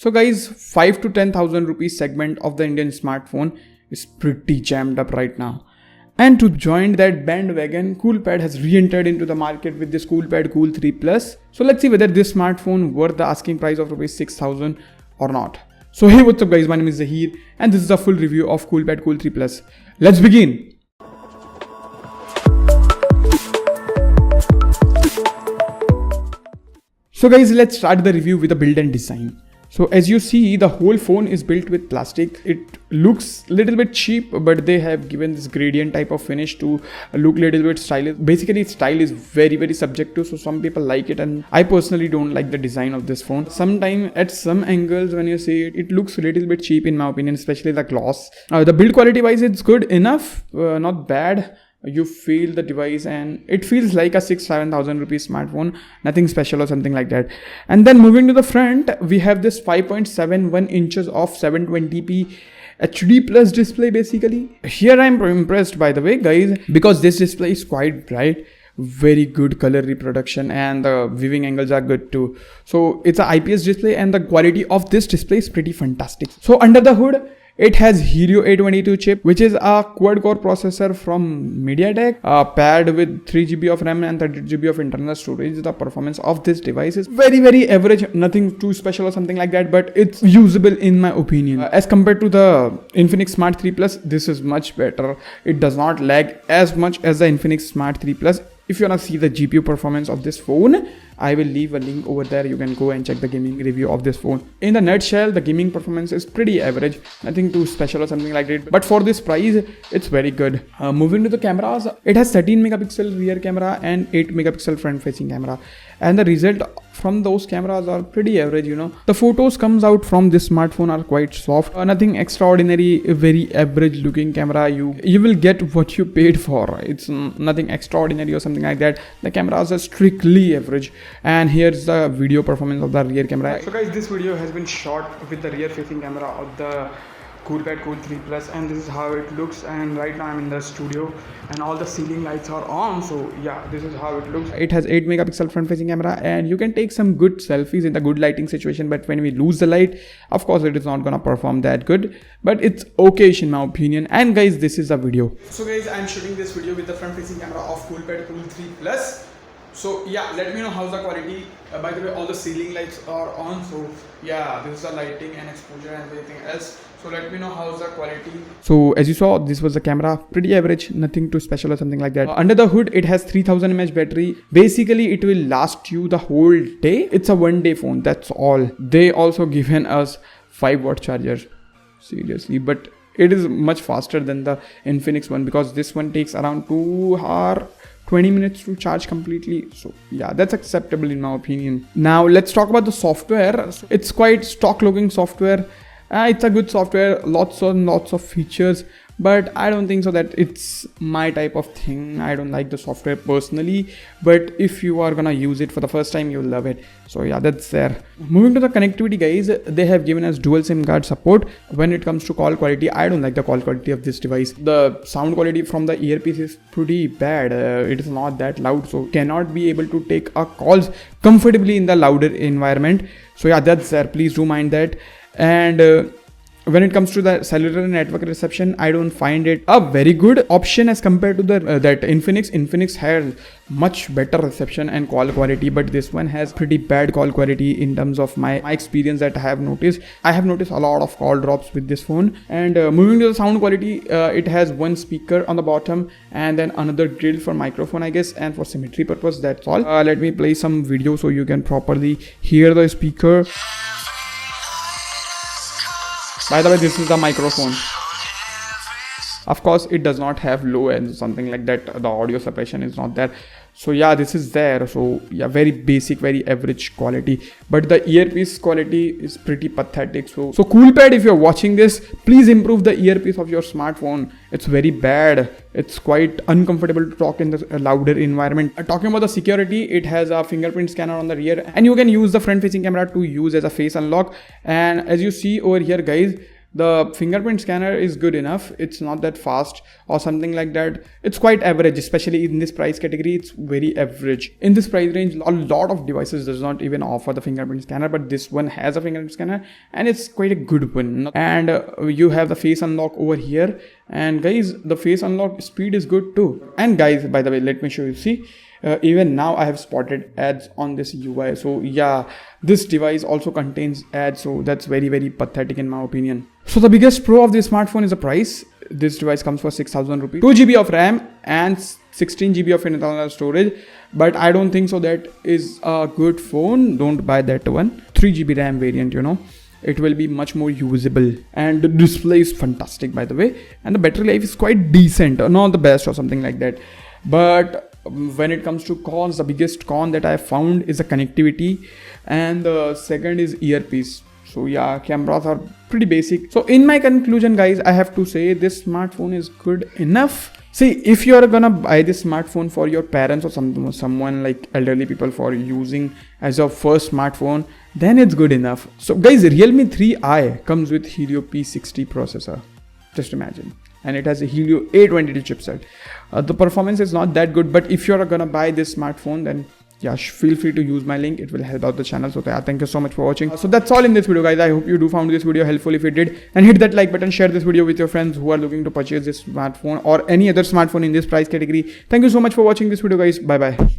So guys, 5 to 10,000 rupees segment of the Indian smartphone is pretty jammed up right now. And to join that bandwagon, Coolpad has re-entered into the market with this Coolpad Cool 3 Plus. So let's see whether this smartphone worth the asking price of rupees 6,000 or not. So hey, what's up guys, my name is Zahir and this is a full review of Coolpad Cool 3 Plus. Let's begin! So guys, let's start the review with the build and design. So as you see, the whole phone is built with plastic. It looks a little bit cheap, but they have given this gradient type of finish to look a little bit stylish. Basically, style is very subjective, so some people like it and I personally don't like the design of this phone. Sometimes at some angles when you see it, it looks a little bit cheap in my opinion, especially the gloss. The build quality wise, it's good enough, not bad. You feel the device and it feels like a 6,000-7,000 rupees smartphone, nothing special or something like that. And then moving to the front, we have this 5.71 inches of 720p HD plus display basically. Here I'm impressed by the way guys, because this display is quite bright, very good color reproduction and the viewing angles are good too. So it's an IPS display and the quality of this display is pretty fantastic. So under the hood, it has Helio A22 chip, which is a quad-core processor from MediaTek, paired with 3GB of RAM and 32GB of internal storage. The performance of this device is very average, nothing too special or something like that, but it's usable in my opinion. As compared to the Infinix Smart 3 Plus, this is much better. It does not lag as much as the Infinix Smart 3 Plus. If you want to see the GPU performance of this phone, I will leave a link over there. You can go and check the gaming review of this phone. In the nutshell, the gaming performance is pretty average, nothing too special or something like that. But for this price, it's very good. Moving to the cameras, it has 13 megapixel rear camera and 8 megapixel front facing camera. And the result from those cameras are pretty average, you know. The photos comes out from this smartphone are quite soft. Nothing extraordinary, very average looking camera. You will get what you paid for. It's nothing extraordinary or something like that. The cameras are strictly average. And here's the video performance of the rear camera. So guys, this video has been shot with the rear facing camera of the Coolpad Cool 3 Plus, and this is how it looks. And right now I'm in the studio and all the ceiling lights are on, so yeah, this is how it looks. It has 8 megapixel front facing camera and you can take some good selfies in the good lighting situation, but when we lose the light, of course it is not gonna perform that good, but it's okay in my opinion. And guys, this is a video. So guys, I'm shooting this video with the front facing camera of Coolpad Cool 3 Plus. So yeah, let me know how's the quality. By the way, all the ceiling lights are on, so yeah, this is the lighting and exposure and everything else. So let me know how's the quality. So as you saw, this was the camera, pretty average, nothing too special or something like that. Under the hood, it has 3000 mAh battery. Basically, it will last you the whole day. It's a one-day phone, that's all. They also given us 5-watt charger, seriously, but it is much faster than the Infinix one because this one takes around 2 hours 20 minutes to charge completely. So yeah, that's acceptable in my opinion. Now let's talk about the software. It's quite stock looking software. It's a good software, lots of features, but I don't think so that it's my type of thing. I don't like the software personally, but if you are gonna use it for the first time, you'll love it. So yeah, that's there. Moving to the connectivity guys, they have given us dual SIM card support. When it comes to call quality, I don't like the call quality of this device. The sound quality from the earpiece is pretty bad. It is not that loud, so cannot be able to take calls comfortably in the louder environment. So yeah, that's there. Please do mind that. And when it comes to the cellular network reception, I don't find it a very good option as compared to the that Infinix has much better reception and call quality, but this one has pretty bad call quality in terms of my experience that I have noticed. I have noticed a lot of call drops with this phone. And moving to the sound quality, it has one speaker on the bottom and then another grill for microphone I guess, and for symmetry purpose, that's all. Let me play some video so you can properly hear the speaker. By the way, this is the microphone. Of course, it does not have low end, something like that. The audio suppression is not there. So yeah, this is there. So yeah, very basic, very average quality. But the earpiece quality is pretty pathetic. So Coolpad, if you're watching this, please improve the earpiece of your smartphone. It's very bad. It's quite uncomfortable to talk in the louder environment. Talking about the security, it has a fingerprint scanner on the rear, and you can use the front facing camera to use as a face unlock. And as you see over here guys, The fingerprint scanner is good enough. It's not that fast or something like that. It's quite average, especially in this price category. It's very average. In this price range, a lot of devices does not even offer the fingerprint scanner, but this one has a fingerprint scanner and it's quite a good one. And you have the face unlock over here, and guys, the face unlock speed is good too. And guys, by the way, let me show you. See, even now I have spotted ads on this UI. So yeah, this device also contains ads, so that's very, very pathetic in my opinion. So the biggest pro of this smartphone is the price. This device comes for 6,000 rupees, 2 GB of RAM and 16 GB of internal storage, but I don't think so that is a good phone. Don't buy that one. 3 GB RAM variant, you know, it will be much more usable, and the display is fantastic, by the way, and the battery life is quite decent, not the best or something like that. But when it comes to cons, the biggest con that I found is the connectivity, and the second is earpiece. So yeah, cameras are pretty basic. So in my conclusion, guys, I have to say this smartphone is good enough. See, if you are gonna buy this smartphone for your parents or someone like elderly people for using as your first smartphone, then it's good enough. So guys, Realme 3i comes with Helio P60 processor. Just imagine. And it has a Helio A22 chipset. The performance is not that good, but if you're gonna buy this smartphone, then yeah, feel free to use my link. It will help out the channel. So yeah, thank you so much for watching. So that's all in this video, guys. I hope you do found this video helpful. If you did, and hit that like button, share this video with your friends who are looking to purchase this smartphone or any other smartphone in this price category. Thank you so much for watching this video, guys. Bye bye.